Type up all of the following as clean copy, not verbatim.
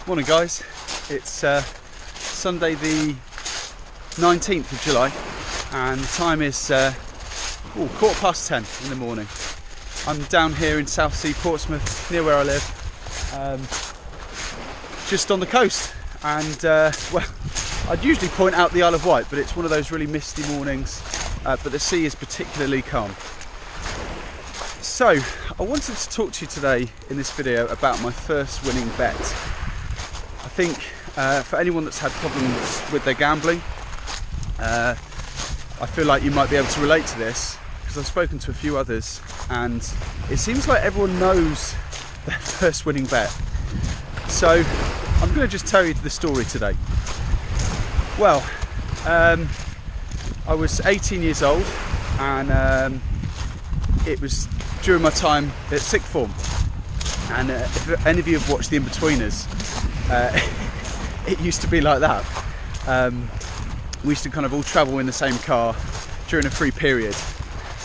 Morning guys, it's Sunday the 19th of July and the time is 10:15 in the morning. I'm down here in South Sea, Portsmouth, near where I live, just on the coast, and well, I'd usually point out the Isle of Wight, but it's one of those really misty mornings, but the sea is particularly calm. So I wanted to talk to you today in this video about my first winning bet. I think for anyone that's had problems with their gambling, I feel like you might be able to relate to this, because I've spoken to a few others and it seems like everyone knows their first winning bet. So I'm going to just tell you the story today. Well, I was 18 years old and it was during my time at sixth form, and if any of you have watched The In-Betweeners, it used to be like that. We used to kind of all travel in the same car during a free period,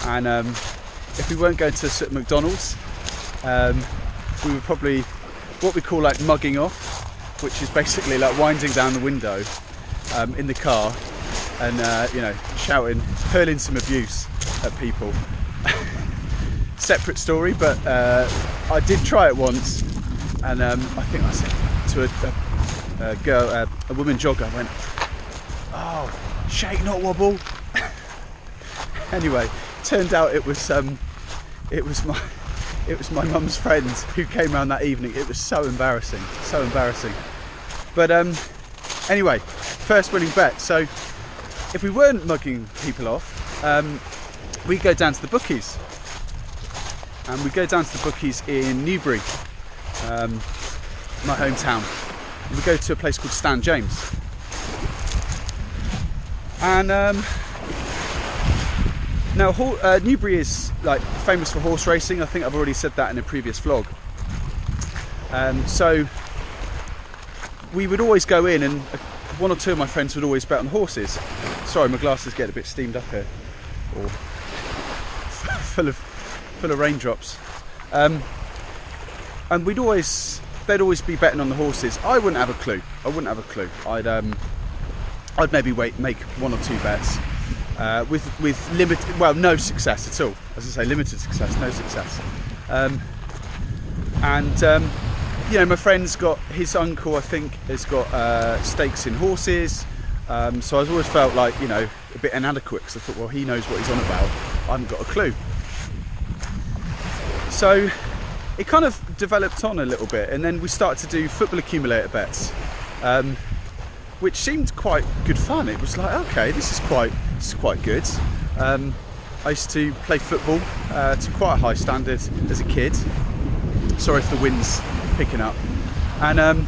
and if we weren't going to McDonald's, we were probably what we call like mugging off, which is basically like winding down the window in the car and you know, shouting, hurling some abuse at people. Separate story, but I did try it once, and I think I said to a woman jogger, I went, "Oh, shake not wobble." Anyway, turned out it was my mum's friend who came around that evening. It was so embarrassing, so embarrassing. But anyway, first winning bet. So if we weren't mugging people off, we'd go down to the bookies. And we go down to the bookies in Newbury, my hometown. And we go to a place called Stan James. And now Newbury is like famous for horse racing. I think I've already said that in a previous vlog. So we would always go in, and one or two of my friends would always bet on horses. Sorry, my glasses get a bit steamed up here, or full of raindrops, and they'd always be betting on the horses. I wouldn't have a clue. I'd maybe make one or two bets with limited, well, no success at all. As I say, limited success, no success. You know, my friend's got, his uncle I think has got stakes in horses, so I've always felt like, you know, a bit inadequate, because I thought, well, he knows what he's on about, I haven't got a clue. So it kind of developed on a little bit, and then we started to do football accumulator bets, which seemed quite good fun. It was like, okay, this is quite good. I used to play football to quite a high standard as a kid. Sorry if the wind's picking up. And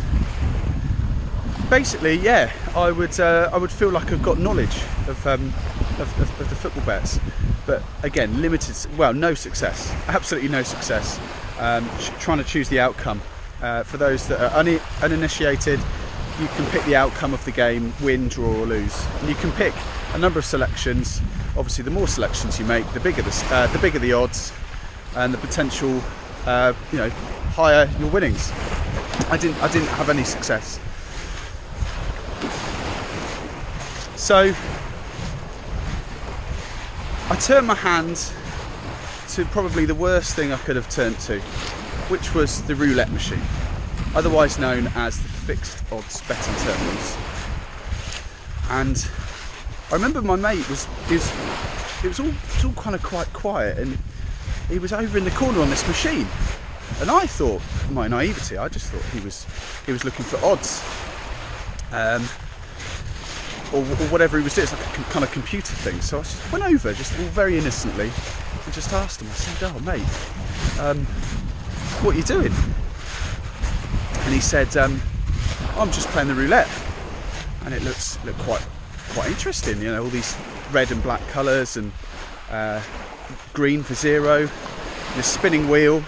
basically, yeah, I would feel like I've got knowledge of the football bets. But again, limited, well, no success, absolutely no success. Trying to choose the outcome. For those that are uninitiated, you can pick the outcome of the game, win, draw or lose. And you can pick a number of selections. Obviously, the more selections you make, the bigger the odds, and the potential, you know, higher your winnings. I didn't have any success. So I turned my hand to probably the worst thing I could have turned to, which was the roulette machine, otherwise known as the fixed odds betting terminals. And I remember my mate it was all kind of quite quiet, and he was over in the corner on this machine, and I thought, in my naivety, I just thought he was looking for odds. Or whatever he was doing. It's like a kind of computer thing. So I just went over, just all very innocently, and just asked him. I said, "Oh mate, what are you doing?" And he said, "I'm just playing the roulette." And it looked quite interesting. You know, all these red and black colours, and green for zero, and a spinning wheel,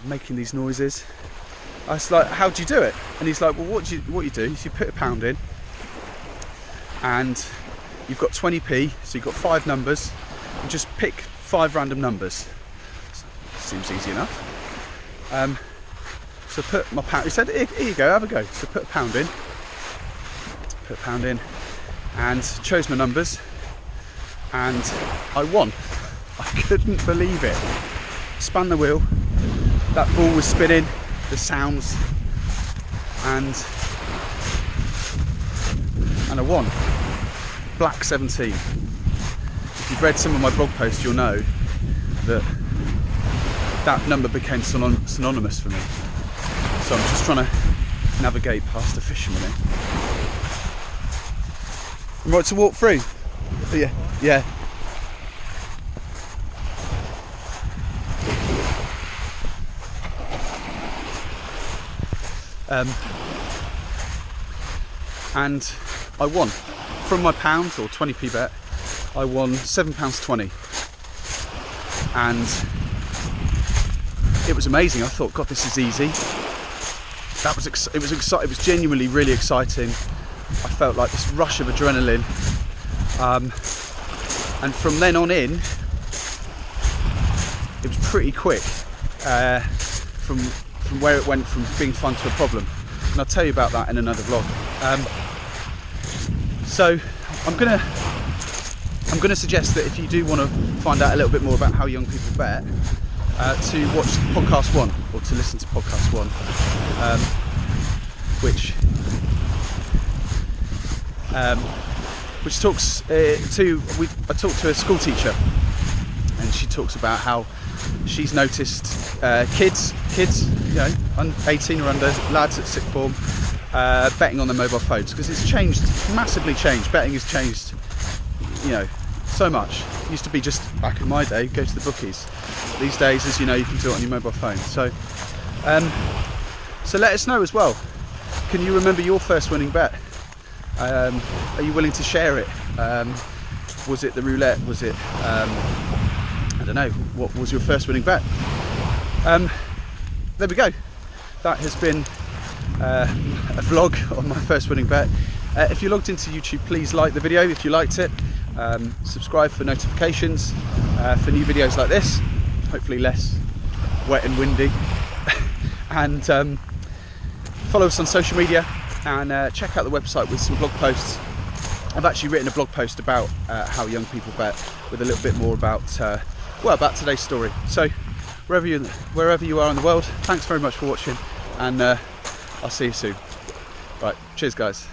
making these noises. I was like, "How do you do it?" And he's like, "Well, what you do is you put a pound in, and you've got 20p, so you've got 5 numbers, and just pick 5 random numbers." Seems easy enough. So put my pound, he said, here you go, have a go. So put a pound in, and chose my numbers, and I won. I couldn't believe it. Spun the wheel, that ball was spinning, the sounds, and I won. Black 17. If you've read some of my blog posts, you'll know that that number became synonymous for me. So I'm just trying to navigate past a fisherman. I'm right to walk through. Yeah. And I won. From my pound or 20p bet, I won £7.20. And it was amazing. I thought, God, this is easy. It was genuinely really exciting. I felt like this rush of adrenaline. And from then on in, it was pretty quick from where it went from being fun to a problem. And I'll tell you about that in another vlog. So I'm gonna suggest that if you do want to find out a little bit more about how young people bet, to watch podcast 1 or to listen to podcast 1, which talks I talked to a school teacher, and she talks about how she's noticed kids, you know, 18 or under, lads at sixth form, betting on their mobile phones, because it's changed, massively changed. Betting has changed, you know, so much. It used to be just, back in my day, go to the bookies. These days, as you know, you can do it on your mobile phone. So let us know as well. Can you remember your first winning bet? Are you willing to share it? Was it the roulette? Was it, I don't know, what was your first winning bet? There we go. That has been a vlog on my first winning bet. If you logged into YouTube, please like the video if you liked it. Subscribe for notifications for new videos like this, hopefully less wet and windy. And follow us on social media, and check out the website with some blog posts. I've actually written a blog post about how young people bet, with a little bit more about about today's story. So wherever you are in the world, thanks very much for watching, and I'll see you soon. Right, cheers guys.